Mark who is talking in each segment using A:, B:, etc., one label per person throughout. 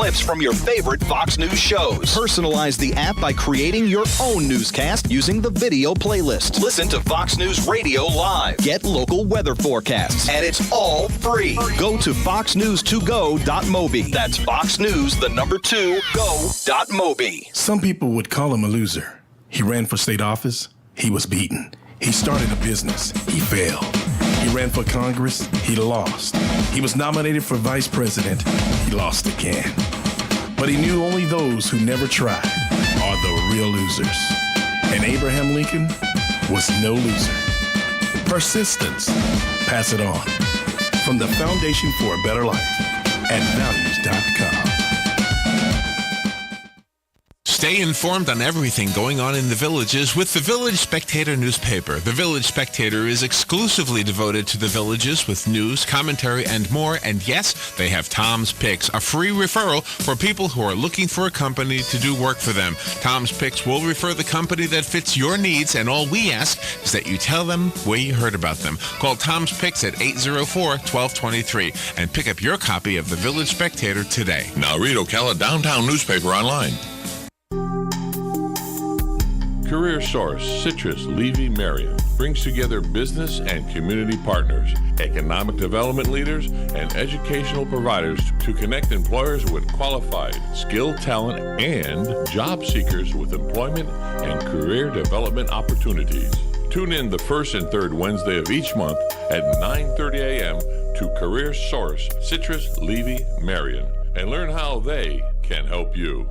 A: clips from your favorite Fox News shows. Personalize the app by creating your own newscast using the video playlist. Listen to Fox News Radio live. Get local weather forecasts. And it's all free. Go to foxnews2go.mobi. That's foxnews2go.mobi.
B: Some people would call him a loser. He ran for state office. He was beaten. He started a business. He failed. He ran for Congress. He lost. He was nominated for vice president. He lost again. But he knew only those who never tried are the real losers. And Abraham Lincoln was no loser. Persistence. Pass it on. From the Foundation for a Better Life at values.com.
C: Stay informed on everything going on in the Villages with the Village Spectator newspaper. The Village Spectator is exclusively devoted to the Villages with news, commentary, and more. And yes, they have Tom's Picks, a free referral for people who are looking for a company to do work for them. Tom's Picks will refer the company that fits your needs, and all we ask is that you tell them where you heard about them. Call Tom's Picks at 804-1223 and pick up your copy of the Village Spectator today.
D: Now read Ocala Downtown newspaper online. Career Source Citrus Levy Marion brings together business and community partners, economic development leaders, and educational providers to connect employers with qualified, skilled talent and job seekers with employment and career development opportunities. Tune in the first and third Wednesday of each month at 9:30 a.m. to Career Source Citrus Levy Marion and learn how they can help you.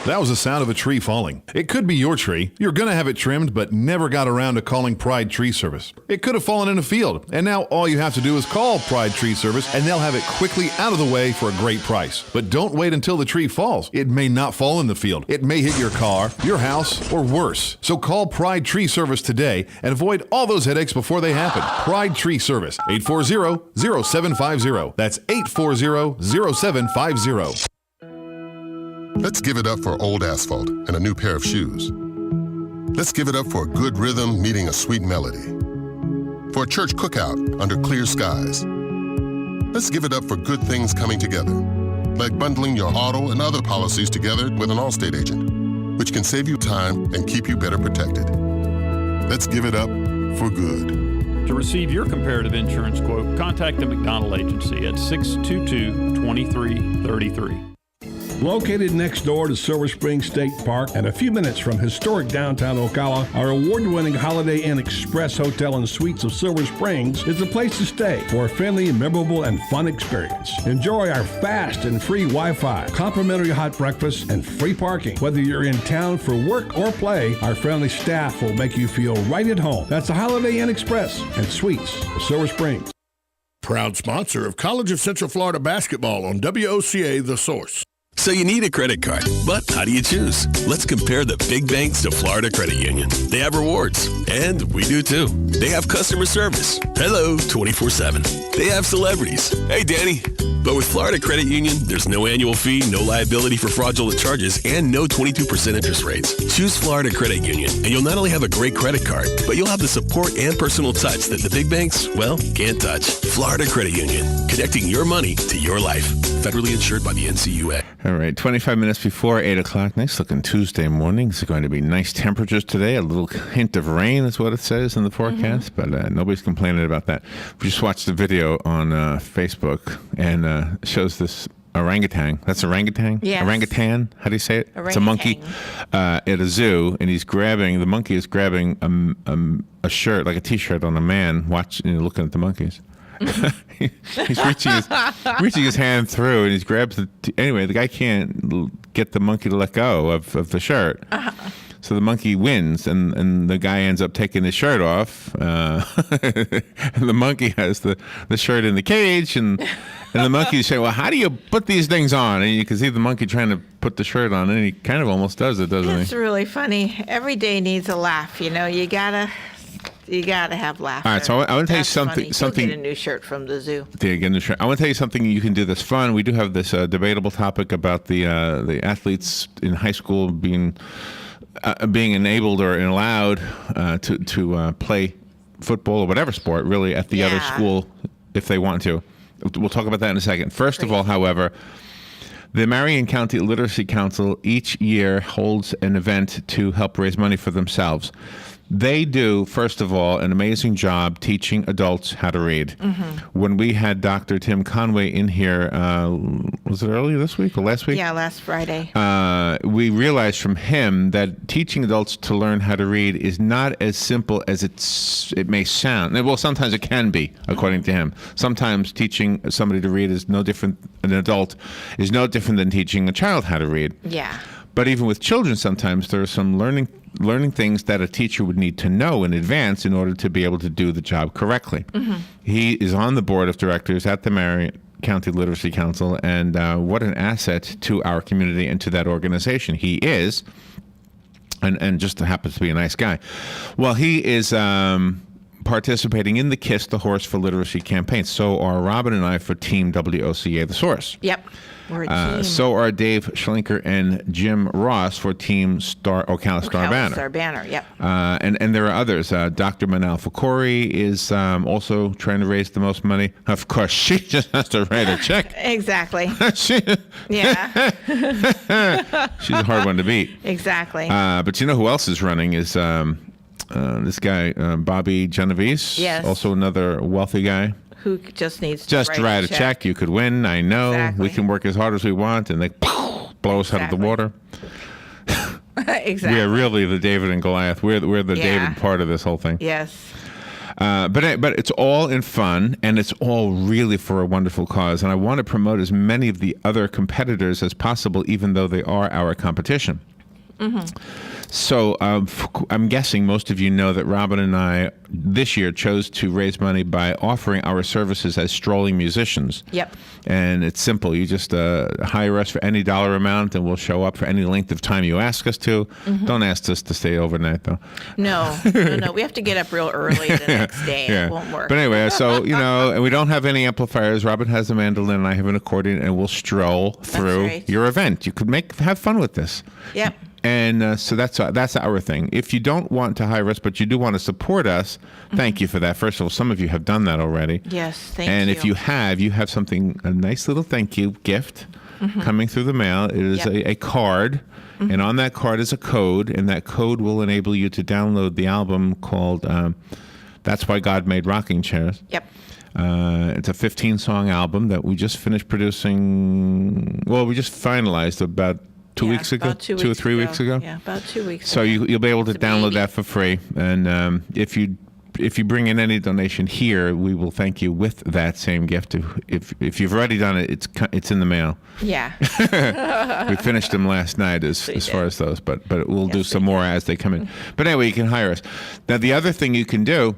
E: That was the sound of a tree falling. It could be your tree. You're going to have it trimmed, but never got around to calling Pride Tree Service. It could have fallen in a field, and now all you have to do is call Pride Tree Service, and they'll have it quickly out of the way for a great price. But don't wait until the tree falls. It may not fall in the field. It may hit your car, your house, or worse. So call Pride Tree Service today and avoid all those headaches before they happen. Pride Tree Service, 840-0750. That's 840-0750.
F: Let's give it up for old asphalt and a new pair of shoes. Let's give it up for a good rhythm meeting a sweet melody. For a church cookout under clear skies. Let's give it up for good things coming together, like bundling your auto and other policies together with an Allstate agent, which can save you time and keep you better protected. Let's give it up for good.
G: To receive your comparative insurance quote, contact the McDonald Agency at 622-2333.
H: Located next door to Silver Spring State Park and a few minutes from historic downtown Ocala, our award-winning Holiday Inn Express Hotel and Suites of Silver Springs is the place to stay for a friendly, memorable, and fun experience. Enjoy our fast and free Wi-Fi, complimentary hot breakfast, and free parking. Whether you're in town for work or play, our friendly staff will make you feel right at home. That's the Holiday Inn Express and Suites of Silver Springs.
I: Proud sponsor of College of Central Florida basketball on WOCA The Source.
J: So you need a credit card, but how do you choose? Let's compare the big banks to Florida Credit Union. They have rewards, and we do too. They have customer service. Hello, 24/7. They have celebrities. Hey, Danny. But with Florida Credit Union, there's no annual fee, no liability for fraudulent charges, and no 22% interest rates. Choose Florida Credit Union, and you'll not only have a great credit card, but you'll have the support and personal touch that the big banks, well, can't touch. Florida Credit Union, connecting your money to your life. Federally insured by the NCUA.
C: All right, 25 minutes before 8 o'clock. Nice looking Tuesday morning. It's going to be nice temperatures today. A little hint of rain is what it says in the forecast, but nobody's complaining about that. We just watched the video on Facebook, and shows this orangutan. That's orangutan?
K: Yes.
C: Orangutan? How do you say it?
K: Orangutan.
C: It's a monkey at a zoo, and the monkey is grabbing a shirt, like a T-shirt on a man, looking at the monkeys. He's reaching his hand through, and he grabs anyway, the guy can't get the monkey to let go of the shirt. So the monkey wins, and the guy ends up taking his shirt off. And the monkey has the shirt in the cage, and the monkey saying, well, how do you put these things on? And you can see the monkey trying to put the shirt on, and he kind of almost does it, doesn't he?
K: It's really funny. Every day needs a laugh, you gotta have laughter.
C: All right, so I want to tell you
K: something.
C: Something.
K: Get a new shirt from the zoo.
C: Yeah, get a new shirt. I want to tell you something you can do that's fun. We do have this debatable topic about the athletes in high school being enabled or allowed to play football or whatever sport really at the other school if they want to. We'll talk about that in a second. First of all, however, the Marion County Literacy Council each year holds an event to help raise money for themselves. They do, first of all, an amazing job teaching adults how to read. When we had Dr. Tim Conway in here, was it earlier this week or last week?
K: Yeah, last Friday.
C: We realized from him that teaching adults to learn how to read is not as simple as it may sound. Well, sometimes it can be, according to him. Sometimes teaching somebody to read is no different, an adult is no different than teaching a child how to read.
K: Yeah.
C: But even with children, sometimes there are some learning things that a teacher would need to know in advance in order to be able to do the job correctly. He is on the board of directors at the Marion County Literacy Council, and what an asset to our community and to that organization he is, and just happens to be a nice guy. Well, he is participating in the KISS, the Horse for Literacy campaign. So are Robin and I for Team WOCA, the Source.
K: Yep. We're a team.
C: So are Dave Schlenker and Jim Ross for Team Ocala Star Banner.
K: Star Banner, yep.
C: And there are others. Dr. Manal Fakori is also trying to raise the most money. Of course, she just has to write a check.
K: Exactly.
C: Yeah. She's a hard one to beat.
K: Exactly.
C: But you know who else is running is this guy, Bobby Genovese.
K: Yes.
C: Also another wealthy guy.
K: Who just needs to
C: write a check. You could win. I know.
K: Exactly.
C: We can work as hard as we want, and they blow us out of the water.
K: Exactly.
C: We are really the David and Goliath. We're the David part of this whole thing.
K: Yes.
C: But it's all in fun, and it's all really for a wonderful cause. And I want to promote as many of the other competitors as possible, even though they are our competition. So I'm guessing most of you know that Robin and I this year chose to raise money by offering our services as strolling musicians.
K: Yep.
C: And it's simple. You just hire us for any dollar amount, and we'll show up for any length of time you ask us to. Don't ask us to stay overnight, though.
K: No. We have to get up real early the next day.
C: Yeah.
K: It won't work.
C: But anyway, so, and we don't have any amplifiers. Robin has a mandolin, and I have an accordion, and we'll stroll through your event. You could have fun with this.
K: Yep.
C: And so that's our thing. If you don't want to hire us, but you do want to support us, thank you for that. First of all, some of you have done that already.
K: Yes, thank you.
C: And if you have something, a nice little thank you gift coming through the mail. It is a card, and on that card is a code, and that code will enable you to download the album called That's Why God Made Rocking Chairs.
K: Yep.
C: It's a 15-song album that we just finished producing. Well, we just finalized about 2 weeks ago, 2 or 3 weeks ago.
K: Yeah, about 2 weeks
C: so
K: ago.
C: you'll be able to download that for free. And if you bring in any donation here, we will thank you with that same gift. If you've already done it, it's in the mail.
K: Yeah.
C: We finished them last night as far as those, but we'll do some more as they come in. But anyway, you can hire us. Now, the other thing you can do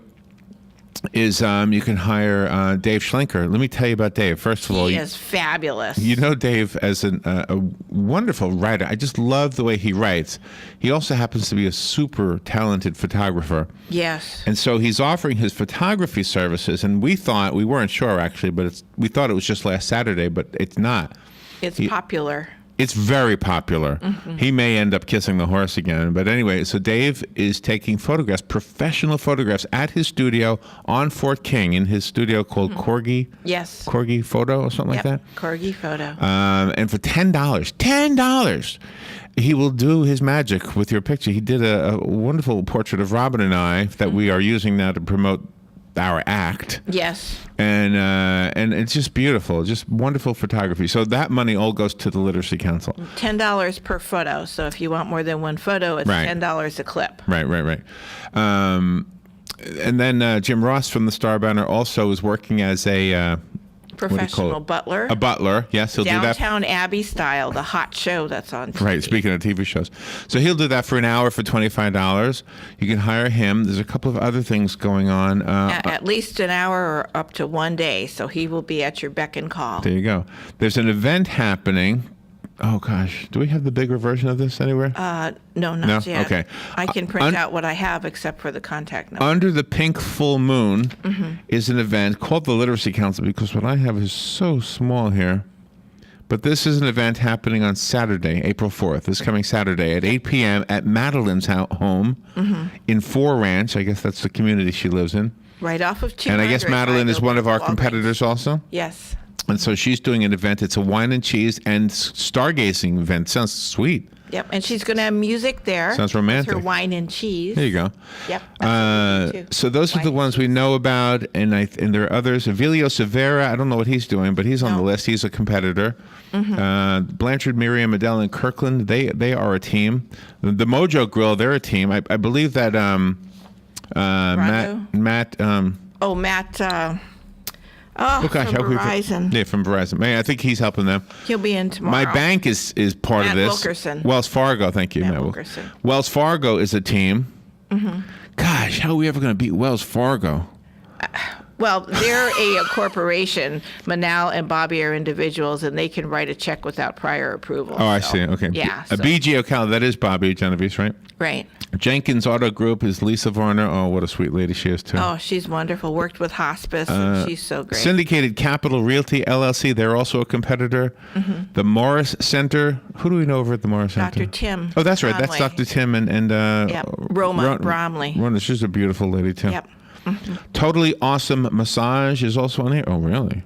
C: is you can hire Dave Schlenker. Let me tell you about Dave. First of all,
K: he is fabulous.
C: You know Dave as a wonderful writer. I just love the way he writes. He also happens to be a super talented photographer.
K: Yes.
C: And so he's offering his photography services, and we weren't sure actually, but we thought it was just last Saturday, but it's not.
K: It's popular.
C: It's very popular. He may end up kissing the horse again. But anyway, so Dave is taking photographs, professional photographs, at his studio on Fort King, in his studio called Corgi.
K: Yes.
C: Corgi Photo or something like that.
K: Corgi Photo.
C: And for $10, he will do his magic with your picture. He did a wonderful portrait of Robin and I that we are using now to promote our act.
K: Yes.
C: And it's just beautiful, just wonderful photography. So that money all goes to the Literacy Council.
K: $10 per photo. So if you want more than one photo, it's $10 a clip.
C: Right. And then Jim Ross from the Star Banner also is working as a
K: professional butler.
C: A butler, yes. He'll do that.
K: Downtown Abbey style, the hot show that's on TV.
C: Right, speaking of TV shows. So he'll do that for an hour for $25. You can hire him. There's a couple of other things going on.
K: At least an hour or up to 1 day, so he will be at your beck and call.
C: There you go. There's an event happening. Oh, gosh. Do we have the bigger version of this anywhere?
K: No, not yet.
C: Okay.
K: I can print out what I have except for the contact number.
C: Under the Pink Full Moon is an event called the Literacy Council, because what I have is so small here. But this is an event happening on Saturday, April 4th, this coming Saturday at 8 p.m. at Madeline's home in Fore Ranch. I guess that's the community she lives in.
K: Right off of 200.
C: And I guess Madeline is one of our competitors also?
K: Yes.
C: And so she's doing an event. It's a wine and cheese and stargazing event. Sounds sweet.
K: Yep, and she's going to have music there.
C: Sounds romantic.
K: With her wine and cheese.
C: There you go.
K: Yep.
C: So those are the ones we know about, and there are others. Avilio Severa, I don't know what he's doing, but he's on the list. He's a competitor. Mm-hmm. Blanchard, Miriam, Adele, and Kirkland, they are a team. The Mojo Grill, they're a team. I believe that Matt.
K: Matt.
C: Oh gosh,
K: from Verizon.
C: Yeah, from Verizon. Man, I think he's helping them.
K: He'll be in tomorrow.
C: My bank is part
K: Matt
C: of this.
K: Wilkerson.
C: Wells Fargo, thank you.
K: Matt Wilkerson.
C: Wells Fargo is a team.
K: Mm-hmm.
C: Gosh, how are we ever going to beat Wells Fargo?
K: Well, they're a corporation. Manal and Bobby are individuals, and they can write a check without prior approval.
C: Oh, I see. Okay.
K: Yeah.
C: A BG Ocala, that is Bobby Genovese, right?
K: Right.
C: Jenkins Auto Group is Lisa Varner. Oh, what a sweet lady she is, too.
K: Oh, she's wonderful. Worked with hospice, and she's so great.
C: Syndicated Capital Realty, LLC, they're also a competitor. Mm-hmm. The Morris Center, who do we know over at the Morris Center?
K: Dr. Tim.
C: Oh, that's right.
K: Conley.
C: That's Dr. Tim and
K: Roma Bromley.
C: Rona, she's a beautiful lady, too.
K: Yep. Mm-hmm.
C: Totally Awesome Massage is also on here. Oh, really?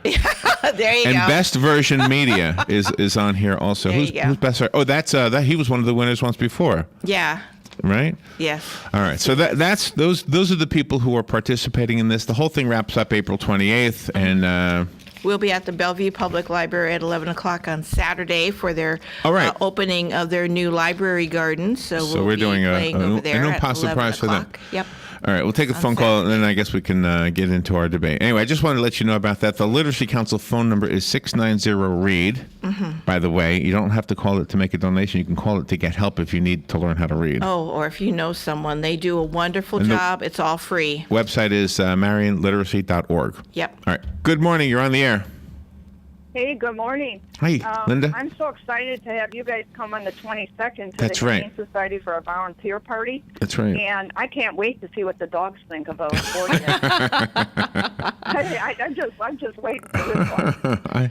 K: There you
C: and
K: go.
C: Best Version Media is on here also.
K: There
C: Who's
K: you go.
C: best? Oh, that's he was one of the winners once before.
K: Yeah.
C: Right?
K: Yes.
C: All right. So that's those are the people who are participating in this. The whole thing wraps up April 28th, and
K: we'll be at the Bellevue Public Library at 11 o'clock on Saturday for their opening of their new library garden. So
C: we're doing
K: over there
C: an
K: at
C: impossible
K: 11
C: prize for them.
K: o'clock. Yep.
C: All right, we'll take a phone call, and then I guess we can get into our debate. Anyway, I just wanted to let you know about that. The Literacy Council phone number is 690-READ. Mm-hmm. By the way, you don't have to call it to make a donation. You can call it to get help if you need to learn how to read.
K: Oh, or if you know someone. They do a wonderful job. It's all free.
C: Website is marionliteracy.org.
K: Yep.
C: All right. Good morning. You're on the air.
L: Hey, good morning.
C: Hi, Linda.
L: I'm so excited to have you guys come on the 22nd to
C: That's
L: the
C: right.
L: Humane Society for a volunteer party.
C: That's right.
L: And I can't wait to see what the dogs think about boarding it. I'm just waiting for this one. I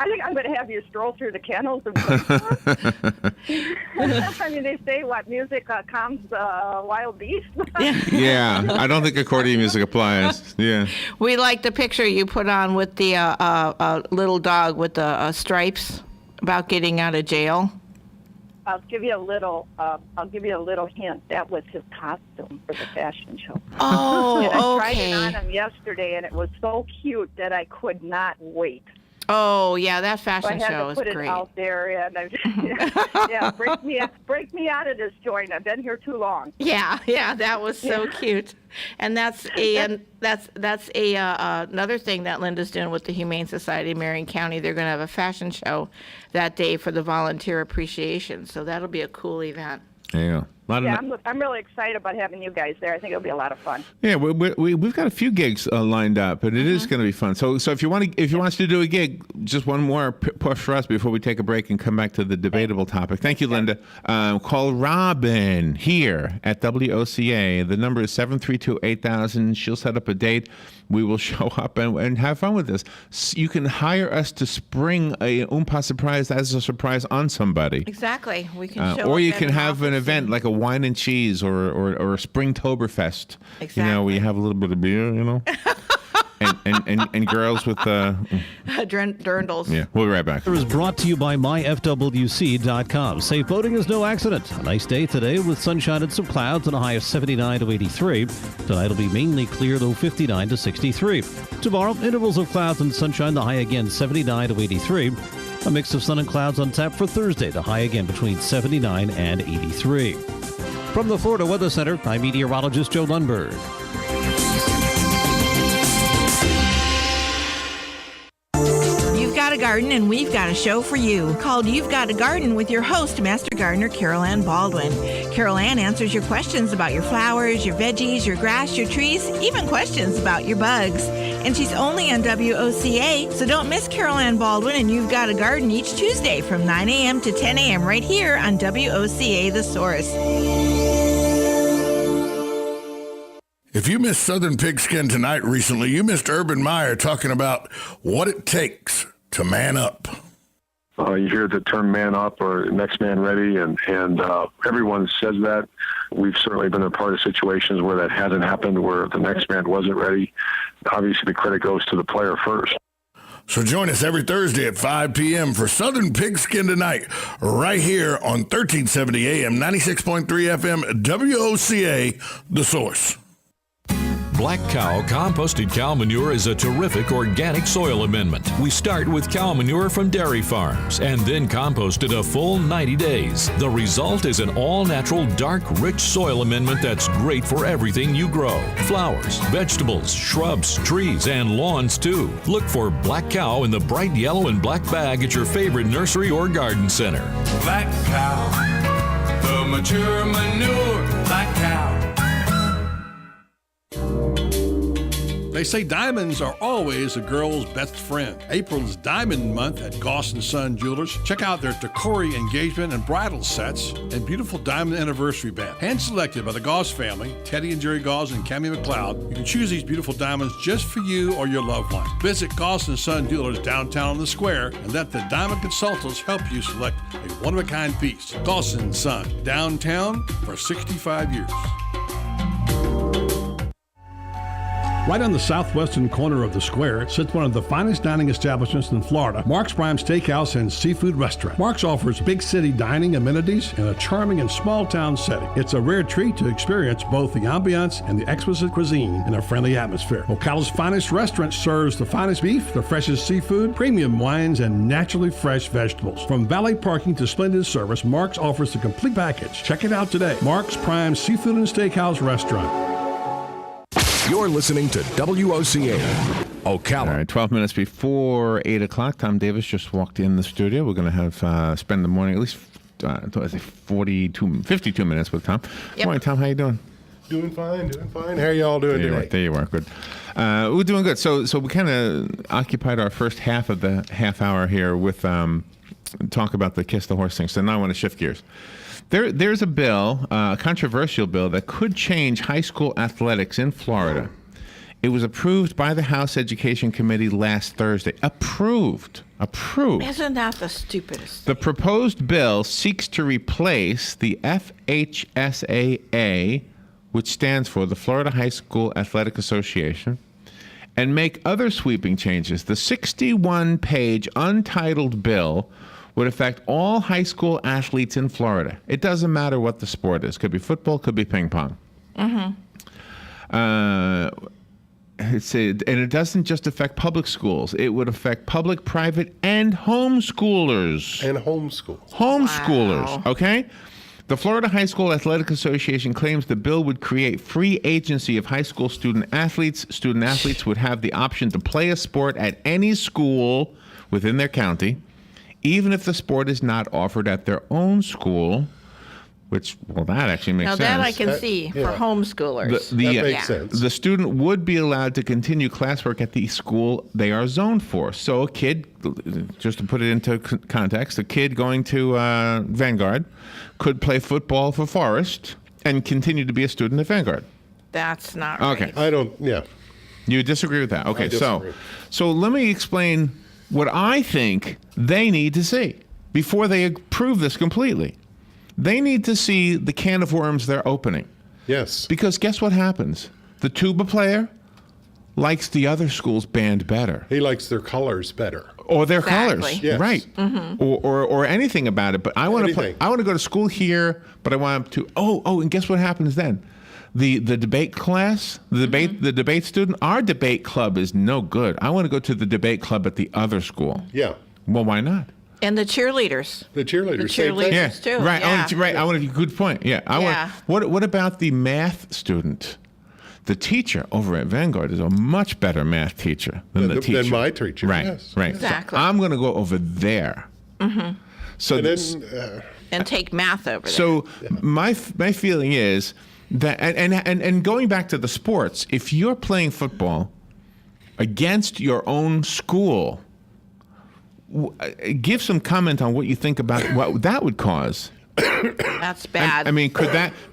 L: think I'm going to have you stroll through the kennels and I mean, they say what music calms wild beasts.
C: Yeah, I don't think accordion music applies. Yeah.
K: We like the picture you put on with the little dog with the stripes about getting out of jail.
L: I'll give you a little hint. That was his costume for the fashion show.
K: Oh,
L: and I tried
K: okay.
L: it on him yesterday, and it was so cute that I could not wait.
K: Oh, yeah, that fashion
L: so I had
K: show
L: to
K: is
L: put
K: great.
L: it out there, and break me out of this joint. I've been here too long.
K: Yeah, that was so cute. And that's another thing that Linda's doing with the Humane Society of Marion County. They're going to have a fashion show that day for the volunteer appreciation. So that'll be a cool event.
C: Yeah.
L: I'm really excited about having you guys there. I think it'll be a lot of fun.
C: Yeah, we've got a few gigs lined up, but it is going to be fun. So if you want us to do a gig, just one more push for us before we take a break and come back to the debatable topic. Thank you, Linda. Call Robin here at WOCA. The number is 732-8000. She'll set up a date. We will show up and have fun with this. You can hire us to spring a Oompa surprise as a surprise on somebody.
K: Exactly. We can show
C: or
K: up
C: you
K: at
C: can have an event
K: scene.
C: like a wine and cheese or a Springtoberfest.
K: Exactly.
C: You know, where you have a little bit of beer, you know. and girls with
K: dirndls.
C: Yeah, we'll be right back.
M: Is brought to you by myfwc.com. Safe boating is no accident. A nice day today with sunshine and some clouds and a high of 79 to 83. Tonight will be mainly clear, though 59 to 63. Tomorrow, intervals of clouds and sunshine, the high again 79 to 83. A mix of sun and clouds on tap for Thursday, the high again between 79 and 83. From the Florida Weather Center, I'm meteorologist Joe Lundberg.
K: You've got a garden and we've got a show for you called You've Got a Garden with your host, Master Gardener Carol Ann Baldwin. Carol Ann answers your questions about your flowers, your veggies, your grass, your trees, even questions about your bugs. And she's only on WOCA, so don't miss Carol Ann Baldwin and You've Got a Garden each Tuesday from 9 a.m. to 10 a.m. right here on WOCA The Source.
I: If you missed Southern Pigskin Tonight recently, you missed Urban Meyer talking about what it takes to man up.
N: You hear the term man up or next man ready, and everyone says that. We've certainly been a part of situations where that hasn't happened, where the next man wasn't ready. Obviously, the credit goes to the player first.
I: So join us every Thursday at 5 p.m. for Southern Pigskin Tonight, right here on 1370 AM, 96.3 FM, WOCA, The Source.
O: Black Cow composted cow manure is a terrific organic soil amendment. We start with cow manure from dairy farms and then compost it a full 90 days. The result is an all-natural, dark, rich soil amendment that's great for everything you grow. Flowers, vegetables, shrubs, trees, and lawns too. Look for Black Cow in the bright yellow and black bag at your favorite nursery or garden center.
P: Black Cow, the mature manure, Black Cow.
H: They say diamonds are always a girl's best friend. April is Diamond Month at Goss & Son Jewelers. Check out their Tacori engagement and bridal sets and beautiful diamond anniversary band. Hand-selected by the Goss family, Teddy and Jerry Goss and Cammie McLeod. You can choose these beautiful diamonds just for you or your loved one. Visit Goss & Son Jewelers downtown on the square and let the diamond consultants help you select a one-of-a-kind piece. Goss & Son, downtown for 65 years. Right on the southwestern corner of the square sits one of the finest dining establishments in Florida, Mark's Prime Steakhouse and Seafood Restaurant. Mark's offers big city dining amenities in a charming and small town setting. It's a rare treat to experience both the ambiance and the exquisite cuisine in a friendly atmosphere. Ocala's finest restaurant serves the finest beef, the freshest seafood, premium wines, and naturally fresh vegetables. From valet parking to splendid service, Mark's offers the complete package. Check it out today. Mark's Prime Seafood and Steakhouse Restaurant.
Q: You're listening to WOCA, Ocala.
C: All right, 12 minutes before 8 o'clock. Tom Davis just walked in the studio. We're going to have spend the morning at least 52 minutes with Tom.
R: Yep.
C: Good morning, Tom. How you doing?
R: Doing fine. How are y'all doing today?
C: There you are. Good. We're doing good. So we kind of occupied our first half of the half hour here with talk about the Kiss the Horse thing. So now I want to shift gears. There's a bill, a controversial bill, that could change high school athletics in Florida. It was approved by the House Education Committee last Thursday. Approved.
K: Isn't that the stupidest?
C: The proposed bill seeks to replace the FHSAA, which stands for the Florida High School Athletic Association, and make other sweeping changes. The 61-page untitled bill would affect all high school athletes in Florida. It doesn't matter what the sport is. Could be football, could be ping pong.
K: Mm-hmm.
C: And it doesn't just affect public schools. It would affect public, private, and homeschoolers. Homeschoolers, okay? The Florida High School Athletic Association claims the bill would create free agency of high school student athletes. Student athletes would have the option to play a sport at any school within their county, even if the sport is not offered at their own school, that actually makes sense.
K: Now that I can see for homeschoolers.
R: That makes sense.
C: The student would be allowed to continue classwork at the school they are zoned for. So a kid, just to put it into context, a kid going to Vanguard could play football for Forest and continue to be a student at Vanguard.
K: That's not right.
C: Okay. You disagree with that? Okay, so let me explain what I think they need to see before they approve this completely. They need to see the can of worms they're opening.
R: Yes.
C: Because guess what happens? The tuba player likes the other school's band better.
R: He likes their colors better.
C: Or their colors.
R: Yes.
C: Right.
K: Mm-hmm.
C: Or anything about it. But I want to go to school here, but I want to and guess what happens then? The debate class, the debate student, our debate club is no good. I want to go to the debate club at the other school.
R: Yeah.
C: Well, why not?
K: And the cheerleaders.
R: The cheerleaders
K: too.
C: Right.
K: Yeah.
C: I want to. Good point. Yeah. What about the math student? The teacher over at Vanguard is a much better math teacher than the teacher.
R: Than my teacher.
C: Right.
R: Yes.
C: Right.
K: Exactly.
C: So I'm going to go over there.
K: Mm-hmm.
C: So
K: and take math over there.
C: So my feeling is that, and going back to the sports, if you're playing football against your own school, give some comment on what you think about what that would cause.
K: That's bad.
C: I mean,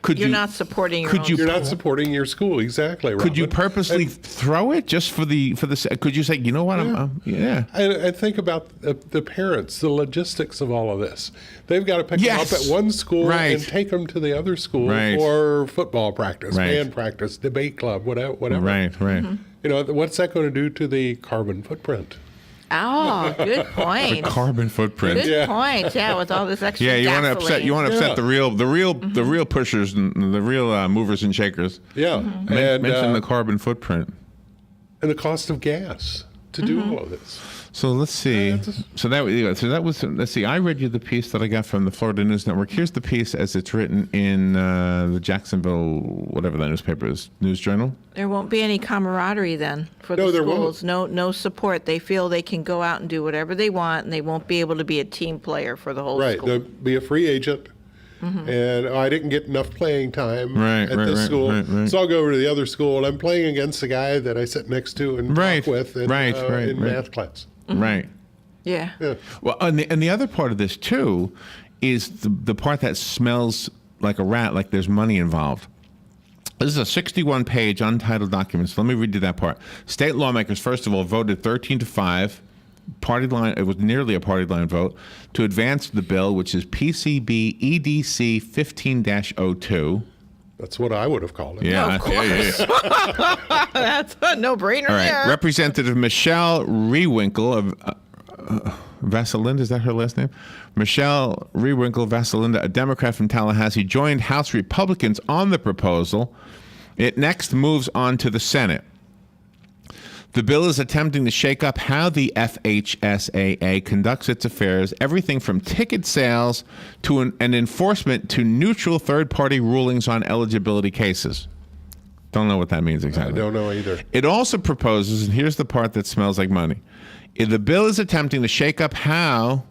K: You're not supporting your own
R: You're
K: school.
R: not supporting your school, exactly.
C: Could you
R: Robin.
C: purposely throw it just for the? Could you say, you know what?
R: I think about the parents, the logistics of all of this. They've got to pick them up at one school and take them to the other school for football practice, band practice, debate club, whatever.
C: Right.
K: Mm-hmm.
R: You know, what's that going to do to the carbon footprint?
K: Oh, good point.
C: The carbon footprint.
K: Good point. Yeah, with all this extra
C: you want to upset. You want to upset
K: gasoline.
C: the real pushers and the real movers and shakers.
R: Yeah,
C: and mention the carbon footprint
R: and the cost of gas to do all of this.
C: So let's see. So that was. Let's see. I read you the piece that I got from the Florida News Network. Here's the piece as it's written in the Jacksonville, whatever that newspaper is, News Journal.
K: There won't be any camaraderie then for the schools. No support. They feel they can go out and do whatever they want, and they won't be able to be a team player for the whole school.
R: They'll be a free agent. And I didn't get enough playing time at this school, so I'll go over to the other school, and I'm playing against the guy that I sit next to and talk with in math class.
C: Right.
K: Yeah.
C: Well, and the other part of this too is the part that smells like a rat, like there's money involved. This is a 61-page untitled document. So let me read you that part. State lawmakers, first of all, voted 13-5. Party line. It was nearly a party line vote to advance the bill, which is PCB EDC 15-02.
R: That's what I would have called it.
C: Yeah,
K: of course. That's a no-brainer.
C: All right,
K: there.
C: Representative Michelle Rewinkle of Vasalinda, is that her last name? Michelle Rewinkle Vasalinda, a Democrat from Tallahassee, joined House Republicans on the proposal. It next moves on to the Senate. The bill is attempting to shake up how the FHSAA conducts its affairs, everything from ticket sales to an enforcement to neutral third-party rulings on eligibility cases. Don't know what that means exactly.
R: I don't know either.
C: It also proposes, and here's the part that smells like money, the bill is attempting to shake up how...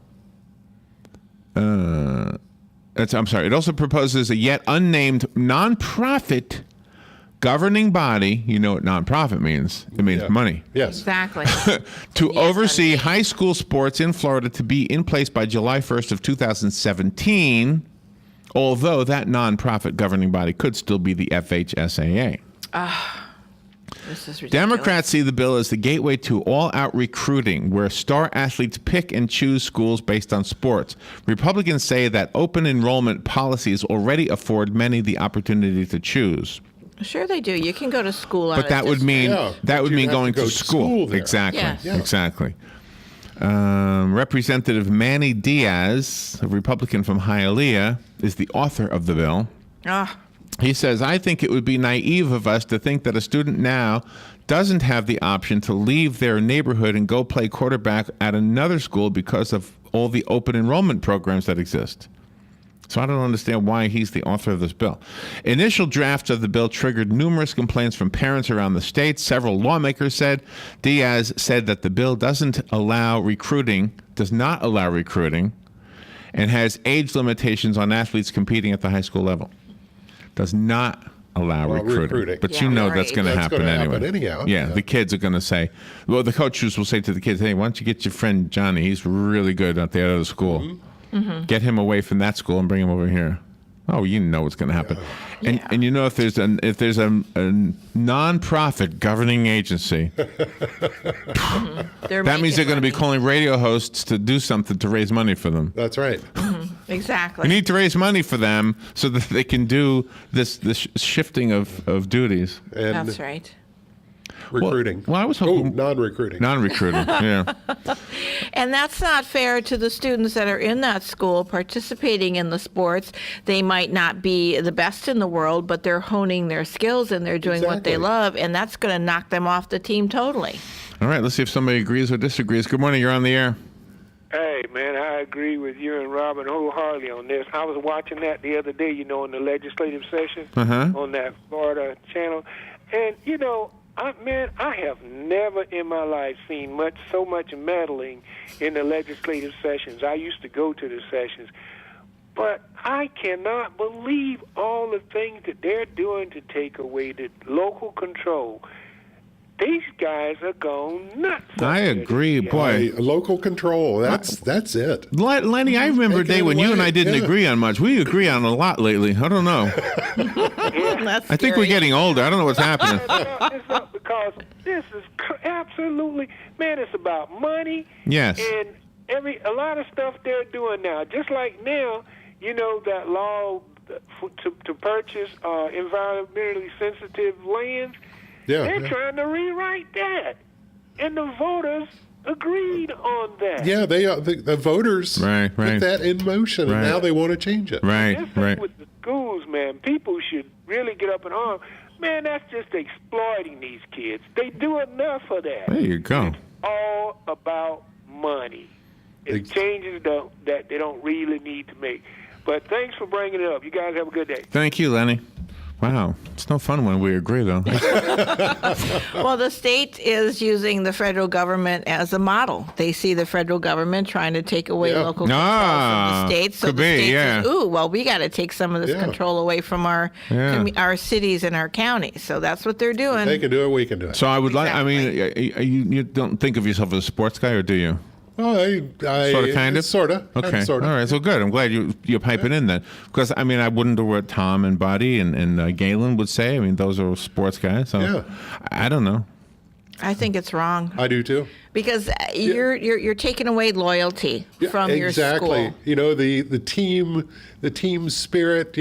C: it also proposes a yet unnamed nonprofit governing body. You know what nonprofit means. It means money.
R: Yes.
K: Exactly.
C: To oversee high school sports in Florida to be in place by July 1st of 2017, although that nonprofit governing body could still be the FHSAA.
K: This is ridiculous.
C: Democrats see the bill as the gateway to all-out recruiting, where star athletes pick and choose schools based on sports. Republicans say that open enrollment policies already afford many the opportunity to choose.
K: Sure they do. You can go to school on
C: But that would mean going to school. Exactly.
K: Yes. Yeah.
C: Exactly. Representative Manny Diaz, a Republican from Hialeah, is the author of the bill. He says, I think it would be naive of us to think that a student now doesn't have the option to leave their neighborhood and go play quarterback at another school because of all the open enrollment programs that exist. So I don't understand why he's the author of this bill. Initial drafts of the bill triggered numerous complaints from parents around the state. Several lawmakers said. Diaz said that the bill does not allow recruiting, and has age limitations on athletes competing at the high school level. Does not allow recruiting. But you know that's going to happen anyway. Yeah, the kids are going to say, well, the coaches will say to the kids, hey, why don't you get your friend Johnny? He's really good at the other school.
K: Mm-hmm.
C: Get him away from that school and bring him over here. Oh, you know what's going to happen. And you know, if there's a non-profit governing agency, that means they're going to be calling radio hosts to do something to raise money for them.
R: That's right.
K: Exactly.
C: We need to raise money for them so that they can do this shifting of duties.
R: And
K: that's right.
R: Recruiting.
C: Well, I was hoping
R: non-recruiting.
C: Non-recruiting. Yeah.
K: And that's not fair to the students that are in that school participating in the sports. They might not be the best in the world, but they're honing their skills and they're doing what they love, and that's going to knock them off the team totally.
C: All right, let's see if somebody agrees or disagrees. Good morning, you're on the air.
S: Hey, man, I agree with you and Robin wholeheartedly on this. I was watching that the other day, in the legislative session on that Florida channel. And, I have never in my life seen so much meddling in the legislative sessions. I used to go to the sessions. But I cannot believe all the things that they're doing to take away the local control. these guys are going nuts.
C: I agree, boy.
R: Local control. That's it.
C: Lenny, I remember a day when you and I didn't agree on much. We agree on a lot lately. I don't know. I think we're getting older. I don't know what's happening.
S: It's not because this is absolutely, man, it's about money.
C: Yes.
S: And a lot of stuff they're doing now. Just like now, that law to purchase environmentally sensitive lands.
R: Yeah,
S: they're trying to rewrite that, and the voters agreed on that.
R: Yeah, the voters
C: put
R: that in motion, and now they want to change it.
C: Right.
S: With the schools, man, people should really get up and arm. Man, that's just exploiting these kids. They do enough of that.
C: There you go.
S: It's all about money. It's changes that they don't really need to make. But thanks for bringing it up. You guys have a good day.
C: Thank you, Lenny. Wow. It's no fun when we agree, though.
K: Well, the state is using the federal government as a model. They see the federal government trying to take away local control from the states. So the state says, ooh, well, we got to take some of this control away from our cities and our counties. So that's what they're doing.
R: If they can do it, we can do it.
C: So I would like, you don't think of yourself as a sports guy, or do you?
R: Well, I
C: sort of, kind of?
R: Sort of.
C: Okay.
R: Sort of.
C: All right. So good. I'm glad you're piping in then. Because, I wouldn't know what Tom and Buddy and Galen would say. Those are sports guys. So I don't know.
K: I think it's wrong.
R: I do too.
K: Because you're taking away loyalty from your school.
R: Exactly. The team spirit.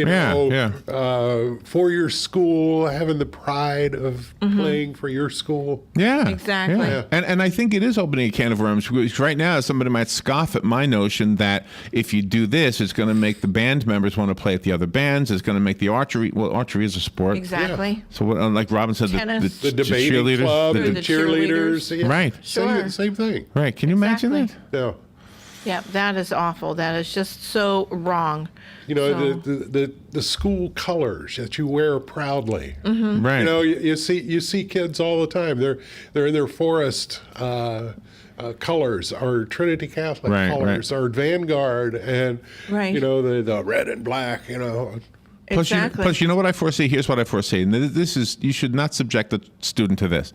R: For your school, having the pride of playing for your school.
C: Yeah,
K: exactly.
C: Yeah. And I think it is opening a can of worms. Because right now, somebody might scoff at my notion that if you do this, it's going to make the band members want to play at the other bands. It's going to make the archery. Well, archery is a sport.
K: Exactly.
C: Yeah. So, like Robin said,
K: the
R: debating
C: cheerleaders,
R: club, the cheerleaders. Yeah.
C: Right.
K: Sure.
R: Same thing.
C: Right. Can you imagine that?
R: No.
K: Yeah, that is awful. That is just so wrong.
R: The school colors that you wear proudly.
K: Mm-hmm.
C: Right.
R: You see kids all the time. They're in their forest colors, or Trinity Catholic colors, or Vanguard, and the red and black.
K: Exactly.
C: Plus, you know what I foresee? Here's what I foresee. And this is, you should not subject the student to this.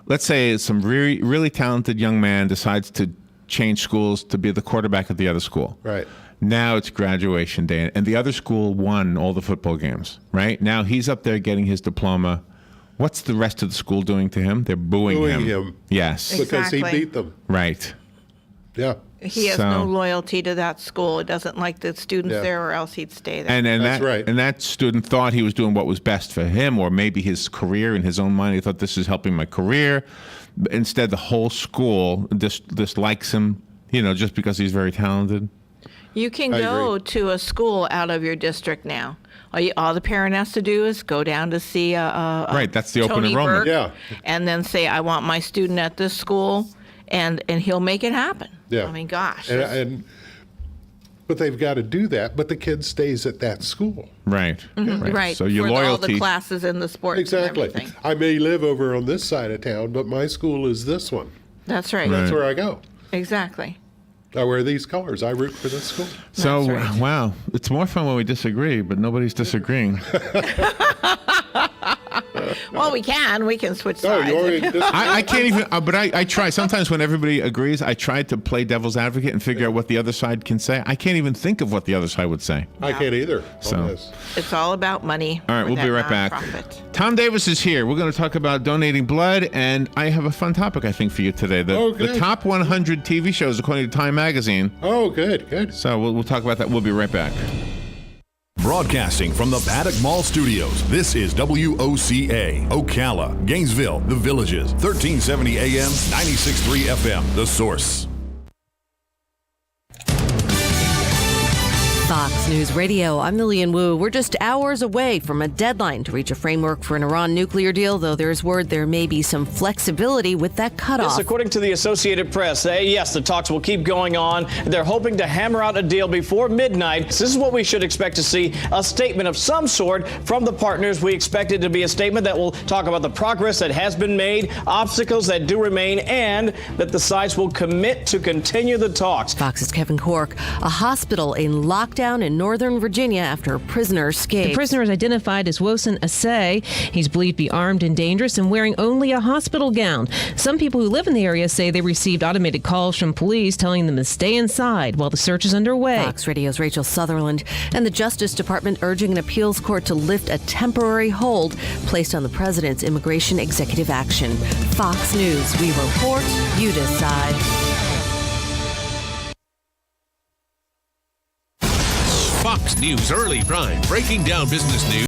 C: Let's say some really, really talented young man decides to change schools to be the quarterback at the other school.
R: Right.
C: Now it's graduation day, and the other school won all the football games, right? Now he's up there getting his diploma. What's the rest of the school doing to him? They're booing him. Yes.
R: Because he beat them.
C: Right.
R: Yeah.
K: He has no loyalty to that school. It doesn't like the students there, or else he'd stay there.
C: And
R: that's right.
C: And that student thought he was doing what was best for him, or maybe his career. In his own mind, he thought, this is helping my career. Instead, the whole school dislikes him, just because he's very talented.
K: You can go to a school out of your district now. All the parent has to do is go down to see
C: right. That's the open
K: Tony
C: enrollment.
K: Burke, and then say, I want my student at this school, and he'll make it happen.
R: Yeah.
K: Gosh.
R: But they've got to do that. But the kid stays at that school.
C: Right.
K: Mm-hmm. Right.
C: So your
K: for
C: loyalty.
K: all the classes in the sports.
R: Exactly.
K: And everything.
R: I may live over on this side of town, but my school is this one.
K: That's right.
R: That's where I go.
K: Exactly.
R: I wear these colors. I root for this school.
C: So, wow. It's more fun when we disagree, but nobody's disagreeing.
K: Well, we can switch sides.
C: I can't even, but I try. Sometimes when everybody agrees, I try to play devil's advocate and figure out what the other side can say. I can't even think of what the other side would say.
R: I can't either.
C: So
K: it's all about money.
C: All right, we'll be right back. Tom Davis is here. We're going to talk about donating blood, and I have a fun topic, I think, for you today. The top 100 TV shows according to Time Magazine.
R: Oh, good.
C: So we'll talk about that. We'll be right back.
Q: Broadcasting from the Paddock Mall Studios, this is WOCA, Ocala, Gainesville, The Villages, 1370 AM, 96.3 FM, The Source.
T: Fox News Radio, I'm Lillian Wu. We're just hours away from a deadline to reach a framework for an Iran nuclear deal, though there's word there may be some flexibility with that cutoff.
U: Yes, according to the Associated Press, yes, the talks will keep going on. They're hoping to hammer out a deal before midnight. This is what we should expect to see, a statement of some sort from the partners. We expect it to be a statement that will talk about the progress that has been made, obstacles that do remain, and that the sides will commit to continue the talks.
T: Fox's Kevin Cork. A hospital in lockdown down in Northern Virginia after a prisoner escaped.
A: The prisoner is identified as Woson Asay. He's believed to be armed and dangerous and wearing only a hospital gown. Some people who live in the area say they received automated calls from police telling them to stay inside while the search is underway.
T: Fox Radio's Rachel Sutherland. And the Justice Department urging an appeals court to lift a temporary hold placed on the president's immigration executive action. Fox News, we report, you decide.
V: Fox News Early Prime, breaking down business news.